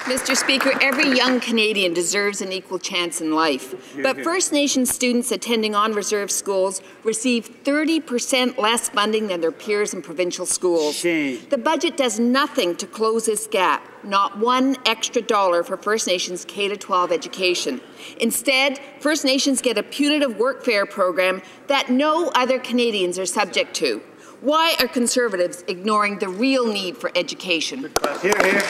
Mr. Speaker, every young Canadian deserves an equal chance in life. But First Nations students attending on-reserve schools receive 30% less funding than their peers in provincial schools. Shame. The budget does nothing to close this gap, not one extra dollar for First Nations K-12 education. Instead, First Nations get a punitive workfare program that no other Canadians are subject to. Why are Conservatives ignoring the real need for education? Hear, hear.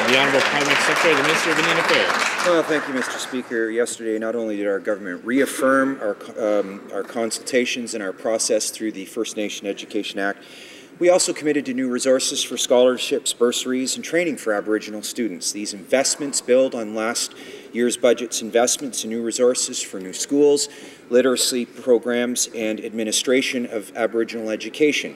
The Honourable Parliament Secretary, the Minister of Indian Affairs. Well, thank you, Mr. Speaker. Yesterday, not only did our government reaffirm our consultations and our process through the First Nation Education Act, we also committed to new resources for scholarships, bursaries, and training for Aboriginal students. These investments build on last year's budget's investments in new resources for new schools, literacy programs, and administration of Aboriginal education.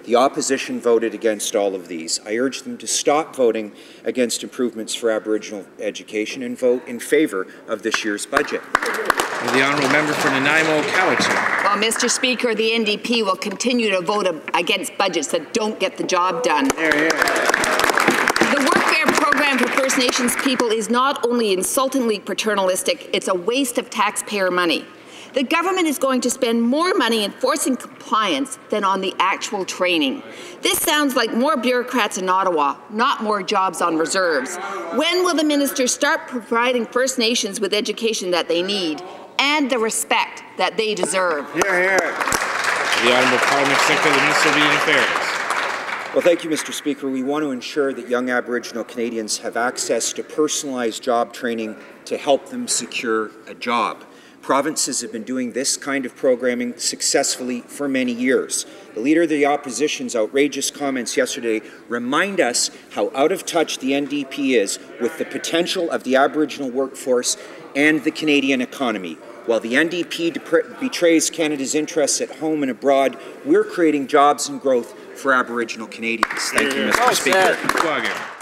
The opposition voted against all of these. I urge them to stop voting against improvements for Aboriginal education and vote in favour of this year's budget. The Honourable Member for Nanaimo, Cowichan. Well, Mr. Speaker, the NDP will continue to vote against budgets that don't get the job done. Hear, hear. The workfare program for First Nations people is not only insultingly paternalistic, it's a waste of taxpayer money. The government is going to spend more money enforcing compliance than on the actual training. This sounds like more bureaucrats in Ottawa, not more jobs on reserves. When will the minister start providing First Nations with education that they need and the respect that they deserve? Hear, hear. The Honourable Parliament Secretary, the Minister of Indian Affairs. Well, thank you, Mr. Speaker. We want to ensure that young Aboriginal Canadians have access to personalised job training to help them secure a job. Provinces have been doing this kind of programming successfully for many years. The Leader of the Opposition's outrageous comments yesterday remind us how out of touch the NDP is with the potential of the Aboriginal workforce and the Canadian economy. While the NDP betrays Canada's interests at home and abroad, we're creating jobs and growth for Aboriginal Canadians. Thank you, Mr. Speaker.